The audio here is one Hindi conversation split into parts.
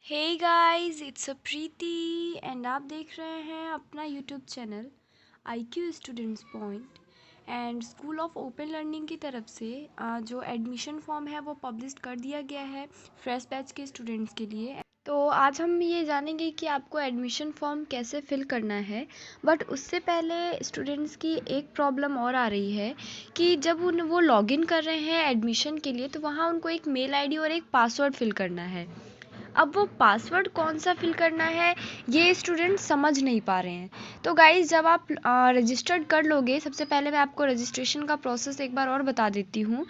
Hey guys, it's a Preeti and आप देख रहे हैं अपना YouTube channel IQ students point. And school of open learning की तरफ से जो एडमिशन फॉर्म है वो पब्लिश कर दिया गया है फ्रेश बैच के स्टूडेंट्स के लिए। तो आज हम ये जानेंगे कि आपको एडमिशन फॉर्म कैसे फिल करना है। बट उससे पहले स्टूडेंट्स की एक प्रॉब्लम और आ रही है कि जब वो लॉगिन कर रहे हैं एडमिशन के लिए तो वहाँ उनको एक मेल आईडी और एक पासवर्ड फिल करना है। अब वो पासवर्ड कौन सा फिल करना है ये स्टूडेंट समझ नहीं पा रहे हैं। तो गाइज जब आप रजिस्टर्ड कर लोगे, सबसे पहले मैं आपको रजिस्ट्रेशन का प्रोसेस एक बार और बता देती हूँ।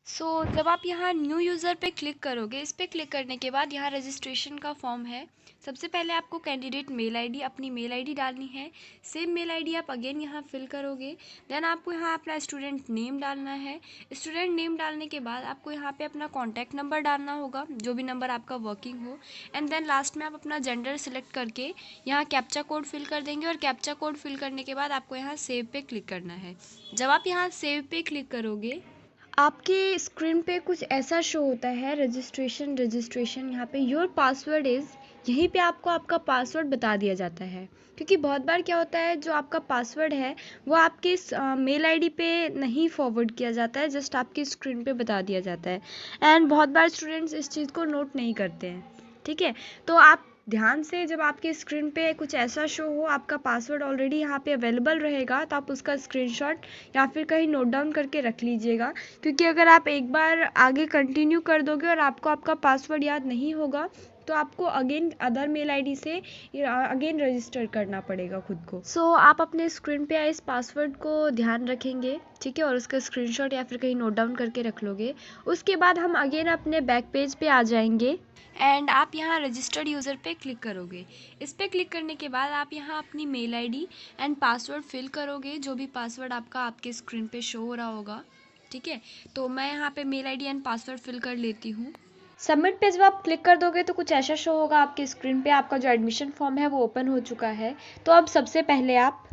जब आप यहाँ न्यू यूज़र पे क्लिक करोगे, इस पे क्लिक करने के बाद यहाँ रजिस्ट्रेशन का फॉर्म है। सबसे पहले आपको कैंडिडेट मेल आईडी, अपनी मेल आईडी डालनी है। सेम मेल आईडी आप अगेन यहाँ फिल करोगे। देन आपको यहाँ अपना स्टूडेंट नेम डालना है। स्टूडेंट नेम डालने के बाद आपको यहाँ पे अपना कॉन्टैक्ट नंबर डालना होगा, जो भी नंबर आपका वर्किंग हो। एंड देन लास्ट में आप अपना जेंडर सेलेक्ट करके यहाँ कैप्चा कोड फिल कर देंगे। और कैप्चा कोड फिल करने के बाद आपको यहाँ सेव पे क्लिक करना है। जब आप यहाँ सेव पे क्लिक करोगे, आपके स्क्रीन पे कुछ ऐसा शो होता है, रजिस्ट्रेशन रजिस्ट्रेशन, यहाँ पे योर पासवर्ड इज़, यहीं पे आपको आपका पासवर्ड बता दिया जाता है। क्योंकि बहुत बार क्या होता है, जो आपका पासवर्ड है वो आपके मेल आईडी पे नहीं फॉरवर्ड किया जाता है, जस्ट आपकी स्क्रीन पे बता दिया जाता है। एंड बहुत बार स्टूडेंट्स इस चीज़ को नोट नहीं करते हैं। ठीक है, तो आप ध्यान से, जब आपके स्क्रीन पे कुछ ऐसा शो हो, आपका पासवर्ड ऑलरेडी यहाँ पे अवेलेबल रहेगा, तो आप उसका स्क्रीनशॉट या फिर कहीं नोट डाउन करके रख लीजिएगा। क्योंकि अगर आप एक बार आगे कंटिन्यू कर दोगे और आपको आपका पासवर्ड याद नहीं होगा तो आपको अगेन अदर मेल आईडी से अगेन रजिस्टर करना पड़ेगा खुद को। आप अपने स्क्रीन पे इस पासवर्ड को ध्यान रखेंगे, ठीक है, और उसका स्क्रीनशॉट या फिर कहीं नोट डाउन करके रख लोगे। उसके बाद हम अगेन अपने बैक पेज पे आ जाएंगे एंड आप यहाँ रजिस्टर्ड यूज़र पे क्लिक करोगे। इस पे क्लिक करने के बाद आप यहाँ अपनी mail ID and password fill करोगे, जो भी पासवर्ड आपका आपके स्क्रीन पे शो हो रहा होगा। ठीक है, तो मैं यहाँ पे mail ID and password fill कर लेती हूँ। सबमिट पे जब आप क्लिक कर दोगे तो कुछ ऐसा शो होगा आपके स्क्रीन पे, आपका जो एडमिशन फॉर्म है वो ओपन हो चुका है। तो अब सबसे पहले आप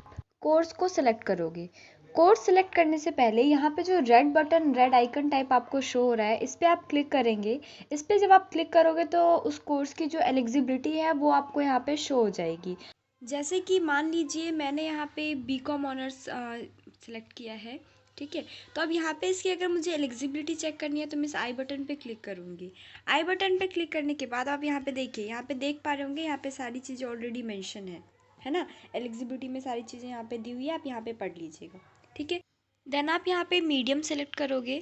कोर्स को सिलेक्ट करोगे। कोर्स सिलेक्ट करने से पहले यहाँ पे जो red button, red icon type आपको शो हो रहा है, इस पर आप क्लिक करेंगे। इस पर जब आप क्लिक करोगे तो उस कोर्स की जो एलिजिबिलिटी है वो आपको यहाँ पे शो हो जाएगी। जैसे कि मान लीजिए मैंने यहाँ पे बीकॉम ऑनर्स सेलेक्ट किया है। ठीक है, तो अब यहाँ पे इसकी अगर मुझे एलिजिबिलिटी चेक करनी है तो मैं इस आई बटन पे क्लिक करूँगी। आई बटन पे क्लिक करने के बाद आप यहाँ पे देखिए, यहाँ पे देख पा रहे होंगे, यहाँ पे सारी चीज़ें ऑलरेडी मेंशन है ना। एलिजिबिलिटी में सारी चीज़ें यहाँ पे दी हुई है, आप यहाँ पे पढ़ लीजिएगा। ठीक है, देन आप यहाँ पे मीडियम सेलेक्ट करोगे।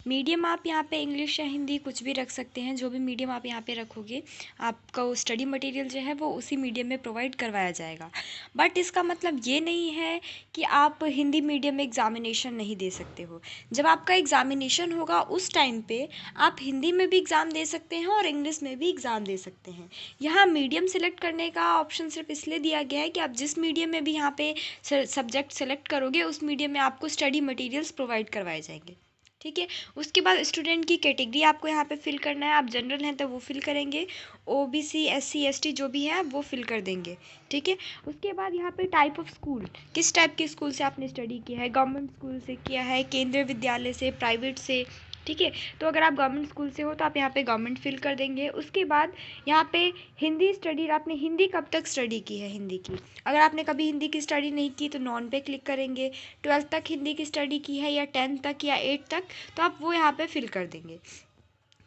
मीडियम आप यहाँ पे इंग्लिश या हिंदी कुछ भी रख सकते हैं, जो भी मीडियम आप यहाँ पे रखोगे आपका वो स्टडी मटेरियल जो है वो उसी मीडियम में प्रोवाइड करवाया जाएगा। बट इसका मतलब ये नहीं है कि आप हिंदी मीडियम में एग्ज़ामिनेशन नहीं दे सकते हो। जब आपका एग्ज़ामिनेशन होगा उस टाइम पे आप हिंदी में भी एग्ज़ाम दे सकते हैं और इंग्लिश में भी एग्ज़ाम दे सकते हैं। यहाँ मीडियम सेलेक्ट करने का ऑप्शन सिर्फ इसलिए दिया गया है कि आप जिस मीडियम में भी यहाँ पे सब्जेक्ट सेलेक्ट करोगे उस मीडियम में आपको स्टडी मटेरियल्स प्रोवाइड करवाए जाएंगे। ठीक है, उसके बाद स्टूडेंट की कैटेगरी आपको यहाँ पे फिल करना है। आप जनरल हैं तो वो फिल करेंगे, OBC SC ST जो भी है आप वो फिल कर देंगे। ठीक है, उसके बाद यहाँ पे टाइप ऑफ स्कूल, किस टाइप के स्कूल से आपने स्टडी किया है, गवर्नमेंट स्कूल से किया है, केंद्रीय विद्यालय से, प्राइवेट से। ठीक है, तो अगर आप गवर्नमेंट स्कूल से हो तो आप यहाँ पे गवर्नमेंट फिल कर देंगे। उसके बाद यहाँ पे हिंदी स्टडी, आपने हिंदी कब तक स्टडी की है हिंदी की। अगर आपने कभी हिंदी की स्टडी नहीं की तो नॉन पे क्लिक करेंगे। 12th तक हिंदी की स्टडी की है या 10th तक या 8th तक, तो आप वो यहाँ पे फिल कर देंगे।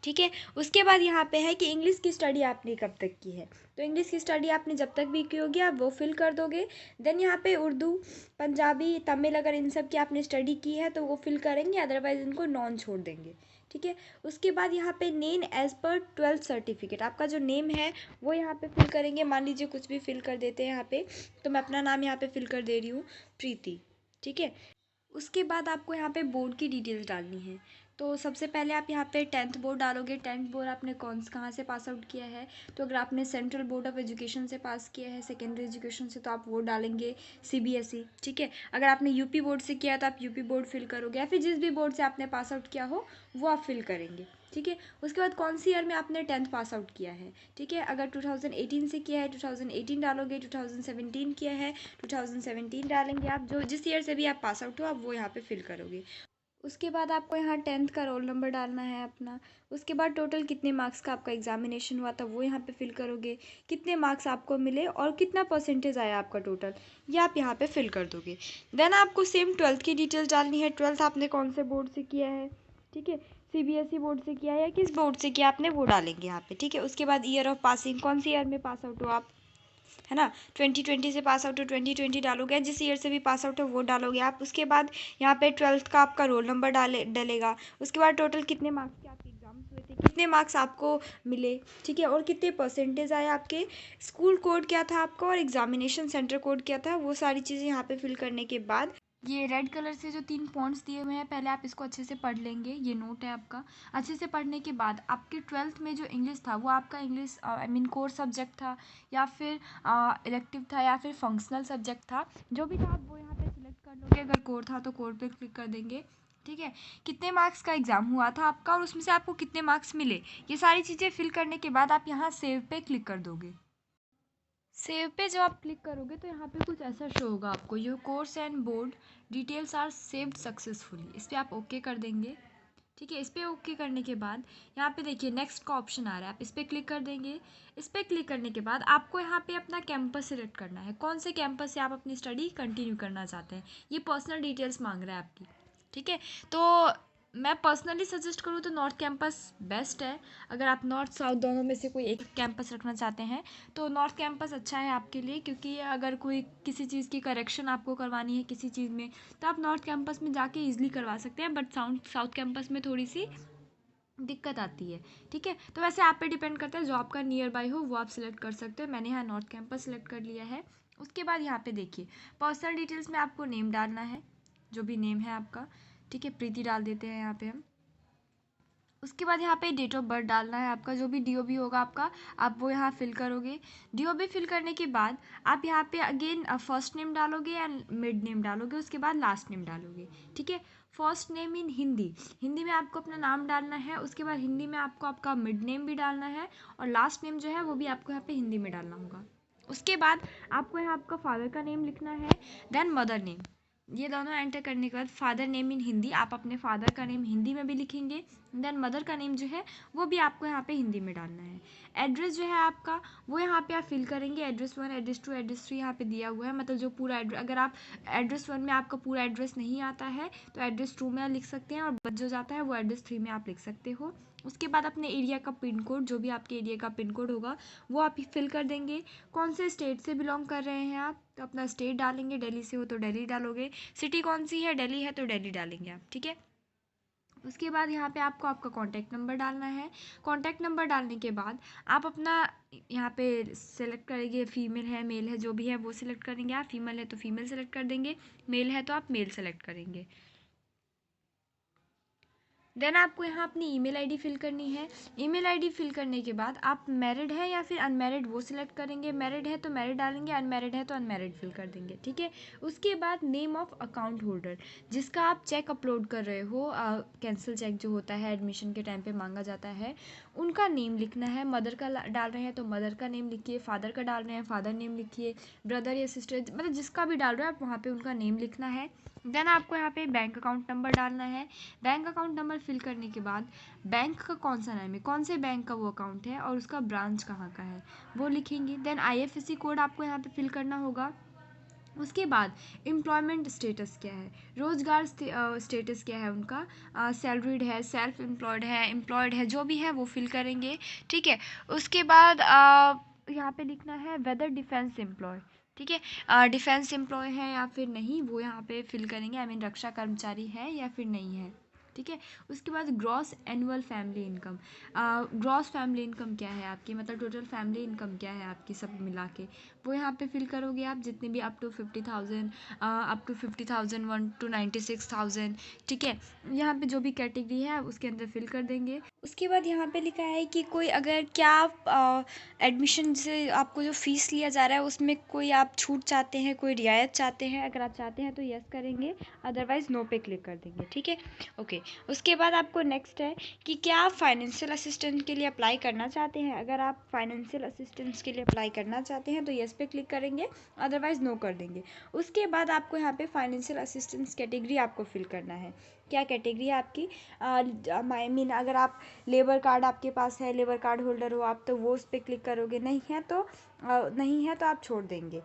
ठीक है, उसके बाद यहाँ पे है कि इंग्लिश की स्टडी आपने कब तक की है, तो इंग्लिश की स्टडी आपने जब तक भी की होगी आप वो फिल कर दोगे। देन यहाँ पे उर्दू, पंजाबी, तमिल, अगर इन सब की आपने स्टडी की है तो वो फिल करेंगे, अदरवाइज इनको नॉन छोड़ देंगे। ठीक है, उसके बाद यहाँ पे name as per 12th certificate, आपका जो नेम है वो यहाँ पे फिल करेंगे। मान लीजिए कुछ भी फिल कर देते हैं यहाँ पे, तो मैं अपना नाम यहाँ पे फिल कर दे रही हूँ, प्रीति। ठीक है, उसके बाद आपको यहाँ पे बोर्ड की डिटेल्स डालनी है। तो सबसे पहले आप यहाँ पे 10th बोर्ड डालोगे। 10th बोर्ड आपने कहाँ से पास आउट किया है, तो अगर आपने सेंट्रल बोर्ड ऑफ एजुकेशन से पास किया है सेकेंडरी एजुकेशन से तो आप वो डालेंगे, CBSE। ठीक है, अगर आपने यूपी बोर्ड से किया तो आप यूपी बोर्ड फिल करोगे, या फिर जिस भी बोर्ड से आपने पास आउट किया हो वो आप फिल करेंगे। ठीक है, उसके बाद कौन सी ईयर में आपने 10th पास आउट किया है। ठीक है, अगर 2018 से किया है 2018 डालोगे, 2017 किया है 2017 डालेंगे। आप जो जिस ईयर से भी आप पास आउट हो आप वो यहाँ पे फिल करोगे। उसके बाद आपको यहाँ 10th का रोल नंबर डालना है अपना। उसके बाद टोटल कितने मार्क्स का आपका एग्जामिनेशन हुआ था वो यहाँ पे फिल करोगे, कितने मार्क्स आपको मिले और कितना परसेंटेज आया आपका टोटल, ये आप यहाँ पे फिल कर दोगे। देन आपको सेम 12th की डिटेल्स डालनी है। 12th आपने कौन से बोर्ड से किया है, ठीक है, सीबीएसई बोर्ड से किया है या किस बोर्ड से किया आपने वो डालेंगे यहाँ पे, ठीक है। उसके बाद ईयर ऑफ पासिंग, कौन सी ईयर में पास आउट हो आप, है ना, 2020 से पास आउट हो 2020 डालोगे, जिस ईयर से भी पास आउट हो वो डालोगे आप। उसके बाद यहाँ पे 12th का आपका रोल नंबर डलेगा। उसके बाद टोटल कितने मार्क्स के आपके एग्जाम्स हुए थे, कितने मार्क्स आपको मिले, ठीक है, और कितने परसेंटेज आए आपके, स्कूल कोड क्या था आपका और एग्जामिनेशन सेंटर कोड क्या था, वो सारी चीज़ें यहाँ पे फिल करने के बाद ये रेड कलर से जो 3 पॉइंट्स दिए हुए हैं पहले आप इसको अच्छे से पढ़ लेंगे, ये नोट है आपका। अच्छे से पढ़ने के बाद आपके 12th में जो इंग्लिश था वो आपका English I mean core subject था या फिर इलेक्टिव था या फिर फंक्शनल सब्जेक्ट था, जो भी था आप वो यहाँ पे सिलेक्ट कर लोगे। अगर कोर था तो कोर पे क्लिक कर देंगे, ठीक है। कितने मार्क्स का एग्ज़ाम हुआ था आपका और उसमें से आपको कितने मार्क्स मिले, ये सारी चीज़ें फिल करने के बाद आप यहाँ सेव पे क्लिक कर दोगे। सेव पे जब आप क्लिक करोगे तो यहाँ पे कुछ ऐसा शो होगा आपको, your course and board details are saved successfully, इस पर आप ओके कर देंगे, ठीक है। इस पर ओके करने के बाद यहाँ पे देखिए नेक्स्ट का ऑप्शन आ रहा है, आप इस पर क्लिक कर देंगे। इस पर क्लिक करने के बाद आपको यहाँ पे अपना कैंपस सिलेक्ट करना है, कौन से कैंपस से आप अपनी स्टडी कंटिन्यू करना चाहते हैं, ये पर्सनल डिटेल्स मांग रहा है आपकी, ठीक है। तो मैं पर्सनली सजेस्ट करूँ तो नॉर्थ कैंपस बेस्ट है। अगर आप नॉर्थ साउथ दोनों में से कोई एक कैंपस रखना चाहते हैं तो नॉर्थ कैंपस अच्छा है आपके लिए, क्योंकि अगर कोई किसी चीज़ की करेक्शन आपको करवानी है किसी चीज़ में तो आप नॉर्थ कैंपस में जाके ईजिली करवा सकते हैं, बट साउथ कैंपस में थोड़ी सी दिक्कत आती है, ठीक है। तो वैसे आप पे डिपेंड करता है, जो आपका नियर बाय हो वो आप सिलेक्ट कर सकते हो। मैंने यहाँ नॉर्थ कैंपस सिलेक्ट कर लिया है। उसके बाद यहाँ पे देखिए पर्सनल डिटेल्स में आपको नेम डालना है, जो भी नेम है आपका, ठीक है, प्रीति डाल देते हैं यहाँ पे हम। उसके बाद यहाँ पे डेट ऑफ बर्थ डालना है आपका, जो भी डीओबी होगा आपका आप वो यहाँ फिल करोगे। डीओबी फिल करने के बाद आप यहाँ पे अगेन फर्स्ट नेम डालोगे एंड मिड नेम डालोगे, उसके बाद लास्ट नेम डालोगे, ठीक है। First name in Hindi, Hindi में आपको अपना नाम डालना है। उसके बाद हिंदी में आपको आपका मिड नेम भी डालना है और लास्ट नेम जो है वो भी आपको यहाँ पे हिंदी में डालना होगा। उसके बाद आपको यहाँ आपका फादर का नेम लिखना है, देन मदर नेम, ये दोनों एंटर करने के बाद फादर नेम इन हिंदी, आप अपने फादर का नेम हिंदी में भी लिखेंगे, देन मदर का नेम जो है वो भी आपको यहाँ पे हिंदी में डालना है। एड्रेस जो है आपका वो यहाँ पे आप फिल करेंगे, एड्रेस 1 एड्रेस 2 एड्रेस 3 यहाँ पे दिया हुआ है, मतलब जो पूरा एड्रेस, अगर आप एड्रेस 1 में आपका पूरा एड्रेस नहीं आता है तो एड्रेस 2 में आप लिख सकते हैं और बच जो जाता है वो एड्रेस 3 में आप लिख सकते हो। उसके बाद अपने एरिया का पिन कोड, जो भी आपके एरिया का पिन कोड होगा वो आप फिल कर देंगे। कौन से स्टेट से बिलोंग कर रहे हैं आप, तो अपना स्टेट डालेंगे, दिल्ली से हो तो दिल्ली डालोगे, सिटी कौन सी है, दिल्ली है तो दिल्ली डालेंगे आप, ठीक है। उसके बाद यहाँ पे आपको आपका कॉन्टैक्ट नंबर डालना है। कॉन्टैक्ट नंबर डालने के बाद आप अपना यहाँ पे सेलेक्ट करेंगे, फीमेल है मेल है जो भी है वो सिलेक्ट करेंगे आप, फीमेल है तो फीमेल सेलेक्ट कर देंगे, मेल है तो आप मेल सेलेक्ट करेंगे। देन आपको यहाँ अपनी ईमेल आईडी फिल करनी है। ईमेल आईडी फिल करने के बाद आप मैरिड है या फिर अनमैरिड वो सिलेक्ट करेंगे, मैरिड है तो मैरिड डालेंगे, अनमैरिड है तो अनमैरिड फिल कर देंगे, ठीक है। उसके बाद नेम ऑफ अकाउंट होल्डर, जिसका आप चेक अपलोड कर रहे हो, कैंसिल चेक जो होता है एडमिशन के टाइम पे मांगा जाता है, उनका नेम लिखना है। मदर का डाल रहे हैं तो मदर का नेम लिखिए, फादर का डाल रहे हैं फादर नेम लिखिए, ब्रदर या सिस्टर मतलब जिसका भी डाल रहे हो आप वहाँ पे उनका नेम लिखना है। देन आपको यहाँ पे बैंक अकाउंट नंबर डालना है। बैंक अकाउंट नंबर फिल करने के बाद बैंक का कौन सा नाम है, कौन से बैंक का वो अकाउंट है और उसका ब्रांच कहाँ का है वो लिखेंगे। देन आईएफएससी कोड आपको यहाँ पे फिल करना होगा। उसके बाद एम्प्लॉयमेंट स्टेटस क्या है, रोज़गार स्टेटस क्या है उनका, सैलरीड है, सेल्फ एम्प्लॉयड है, एम्प्लॉयड है, जो भी है वो फिल करेंगे, ठीक है। उसके बाद यहाँ पे लिखना है वेदर डिफेंस एम्प्लॉय, ठीक है, डिफेंस एम्प्लॉय है या फिर नहीं वो यहाँ पे फिल करेंगे, आई मीन रक्षा कर्मचारी है या फिर नहीं है, ठीक है। उसके बाद gross annual family income, gross family income क्या है आपकी, मतलब टोटल फैमिली इनकम क्या है आपकी सब मिला के वो यहाँ पे फिल करोगे आप, जितने भी up to 50,000 up to 50,000 1 to 96,000, ठीक है। यहाँ पे जो भी कैटेगरी है आप उसके अंदर फिल कर देंगे। उसके बाद यहाँ पे लिखा है कि कोई अगर क्या आप एडमिशन से आपको जो फ़ीस लिया जा रहा है उसमें कोई आप छूट चाहते हैं, कोई रियायत चाहते हैं, अगर आप चाहते हैं तो यस करेंगे, अदरवाइज़ नो पे क्लिक कर देंगे, ठीक है। ओके, उसके बाद आपको नेक्स्ट है कि क्या आप फाइनेंशियल असिस्टेंट के लिए अप्लाई करना चाहते हैं। अगर आप फाइनेंशियल असिस्टेंस के लिए अप्लाई करना चाहते हैं तो येस पे क्लिक करेंगे, अदरवाइज नो कर देंगे। उसके बाद आपको यहाँ पे फाइनेंशियल असिस्टेंस कैटेगरी आपको फिल करना है। क्या कैटेगरी है आपकी, आई मीन अगर आप लेबर कार्ड आपके पास है, लेबर कार्ड होल्डर हो आप, तो वो उस पर क्लिक करोगे, नहीं है तो आप छोड़ देंगे।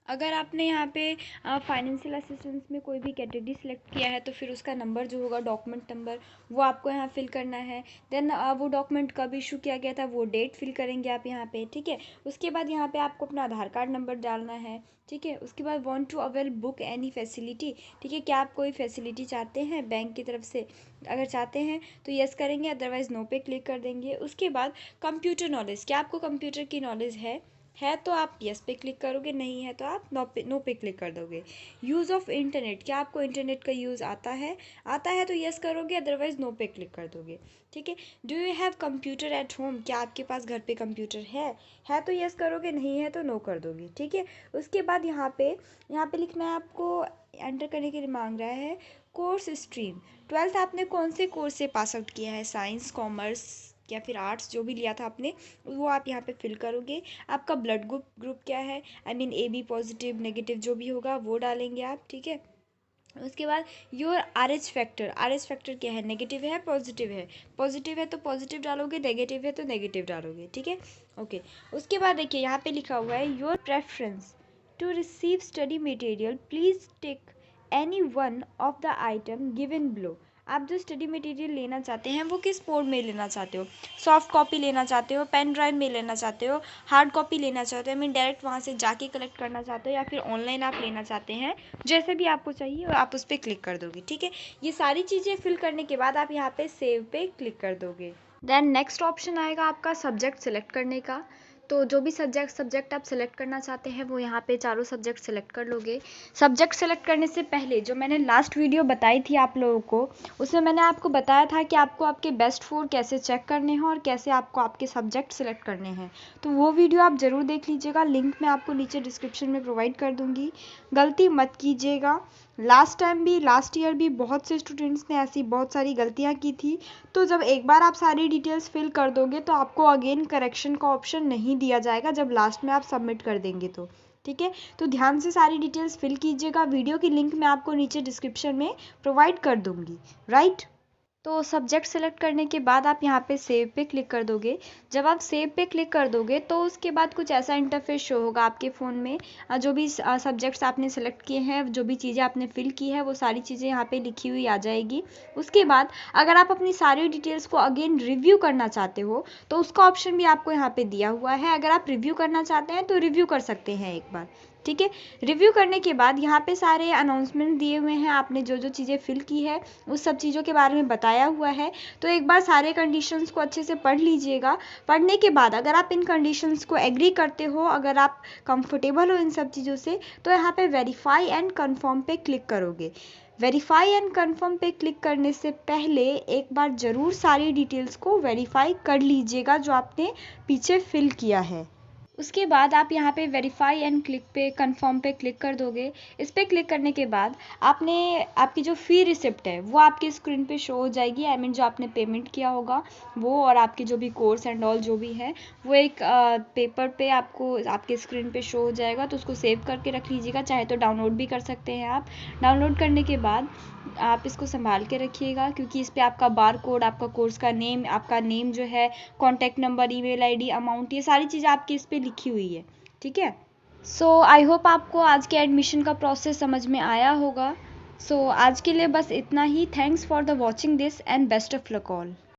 अगर आपने यहाँ पे फाइनेंशियल असिस्टेंस में कोई भी कैटेगरी सेलेक्ट किया है तो फिर उसका नंबर जो होगा, डॉक्यूमेंट नंबर, वो आपको यहाँ फिल करना है। देन वो डॉक्यूमेंट कब इशू किया गया था वो डेट फिल करेंगे आप यहाँ पे, ठीक है। उसके बाद यहाँ पे आपको अपना आधार कार्ड नंबर डालना है, ठीक है। उसके बाद want to avail book any facility, ठीक है, क्या आप कोई फैसिलिटी चाहते हैं बैंक की तरफ से। अगर चाहते हैं तो यस करेंगे, अदरवाइज नो पे क्लिक कर देंगे। उसके बाद कंप्यूटर नॉलेज, क्या आपको कंप्यूटर की नॉलेज है तो आप यस पे क्लिक करोगे, नहीं है तो आप नो पे क्लिक कर दोगे। यूज़ ऑफ इंटरनेट, क्या आपको इंटरनेट का यूज़ आता है तो यस करोगे, अदरवाइज नो पे क्लिक कर दोगे, ठीक है। Do you have computer at home, क्या आपके पास घर पे कंप्यूटर है तो यस करोगे, नहीं है तो नो कर दोगे, ठीक है। उसके बाद यहाँ पे लिखना है आपको, एंटर करने के लिए मांग रहा है कोर्स स्ट्रीम। 12th आपने कौन से कोर्स से पास आउट किया है, साइंस, कॉमर्स या फिर आर्ट्स, जो भी लिया था आपने वो आप यहाँ पे फिल करोगे। आपका ब्लड ग्रुप क्या है, I mean AB positive negative जो भी होगा वो डालेंगे आप, ठीक है। उसके बाद योर RH फैक्टर क्या है, नेगेटिव है पॉजिटिव है तो पॉजिटिव डालोगे, नेगेटिव है तो नेगेटिव डालोगे, ठीक है, ओके। उसके बाद देखिए यहाँ पे लिखा हुआ है your preference to receive study material, please tick any one of the item given below. आप जो स्टडी मटेरियल लेना चाहते हैं वो किस मोड में लेना चाहते हो, सॉफ्ट कॉपी लेना चाहते हो, पेन ड्राइव में लेना चाहते हो, हार्ड कॉपी लेना चाहते हो, आई मीन डायरेक्ट वहाँ से जाके कलेक्ट करना चाहते हो, या फिर ऑनलाइन आप लेना चाहते हैं, जैसे भी आपको चाहिए आप उस पर क्लिक कर दोगे, ठीक है। ये सारी चीज़ें फिल करने के बाद आप यहाँ पे सेव पे क्लिक कर दोगे। देन नेक्स्ट ऑप्शन आएगा आपका सब्जेक्ट सेलेक्ट करने का। तो जो भी सब्जेक्ट आप सेलेक्ट करना चाहते हैं वो यहाँ पे चारों सब्जेक्ट सेलेक्ट कर लोगे। सब्जेक्ट सेलेक्ट करने से पहले जो मैंने लास्ट वीडियो बताई थी आप लोगों को, उसमें मैंने आपको बताया था कि आपको आपके बेस्ट 4 कैसे चेक करने हैं और कैसे आपको आपके सब्जेक्ट सेलेक्ट करने हैं। तो वो वीडियो आप ज़रूर देख लीजिएगा, लिंक मैं आपको नीचे डिस्क्रिप्शन में प्रोवाइड कर दूँगी। गलती मत कीजिएगा, लास्ट ईयर भी बहुत से स्टूडेंट्स ने ऐसी बहुत सारी गलतियाँ की थी। तो जब एक बार आप सारी डिटेल्स फिल कर दोगे तो आपको अगेन करेक्शन का ऑप्शन नहीं दिया जाएगा जब लास्ट में आप सबमिट कर देंगे तो, ठीक है। तो ध्यान से सारी डिटेल्स फिल कीजिएगा, वीडियो की लिंक मैं आपको नीचे डिस्क्रिप्शन में प्रोवाइड कर दूँगी, राइट। तो सब्जेक्ट सेलेक्ट करने के बाद आप यहाँ पे सेव पे क्लिक कर दोगे। जब आप सेव पे क्लिक कर दोगे तो उसके बाद कुछ ऐसा इंटरफेस शो होगा आपके फ़ोन में। जो भी सब्जेक्ट्स आपने सेलेक्ट किए हैं, जो भी चीज़ें आपने फिल की है, वो सारी चीज़ें यहाँ पे लिखी हुई आ जाएगी। उसके बाद अगर आप अपनी सारी डिटेल्स को अगेन रिव्यू करना चाहते हो तो उसका ऑप्शन भी आपको यहाँ पे दिया हुआ है। अगर आप रिव्यू करना चाहते हैं तो रिव्यू कर सकते हैं एक बार, ठीक है। रिव्यू करने के बाद यहाँ पे सारे अनाउंसमेंट दिए हुए हैं, आपने जो जो चीज़ें फिल की है उस सब चीज़ों के बारे में बताया हुआ है। तो एक बार सारे कंडीशंस को अच्छे से पढ़ लीजिएगा। पढ़ने के बाद अगर आप इन कंडीशंस को एग्री करते हो, अगर आप कंफर्टेबल हो इन सब चीज़ों से, तो यहाँ पे वेरीफाई एंड कन्फर्म पे क्लिक करोगे। वेरीफाई एंड कन्फर्म पे क्लिक करने से पहले एक बार ज़रूर सारी डिटेल्स को वेरीफाई कर लीजिएगा जो आपने पीछे फिल किया है। उसके बाद आप यहाँ पे वेरीफाई एंड क्लिक पे कन्फर्म पे क्लिक कर दोगे। इस पर क्लिक करने के बाद आपकी जो फ़ी रिसिप्ट है वो आपकी स्क्रीन पे शो हो जाएगी, आई मीन जो आपने पेमेंट किया होगा वो, और आपके जो भी कोर्स एंड ऑल जो भी है वो एक पेपर पे आपको आपके स्क्रीन पे शो हो जाएगा। तो उसको सेव करके रख लीजिएगा, चाहे तो डाउनलोड भी कर सकते हैं आप। डाउनलोड करने के बाद आप इसको संभाल के रखिएगा, क्योंकि इस पर आपका बार कोड, आपका कोर्स का नेम, आपका नेम जो है, contact number, email ID, amount, ये सारी चीज़ें आपकी इस पर लिखी हुई है, ठीक है। सो आई होप आपको आज के एडमिशन का प्रोसेस समझ में आया होगा। सो आज के लिए बस इतना ही। Thanks for the watching this and best of luck all.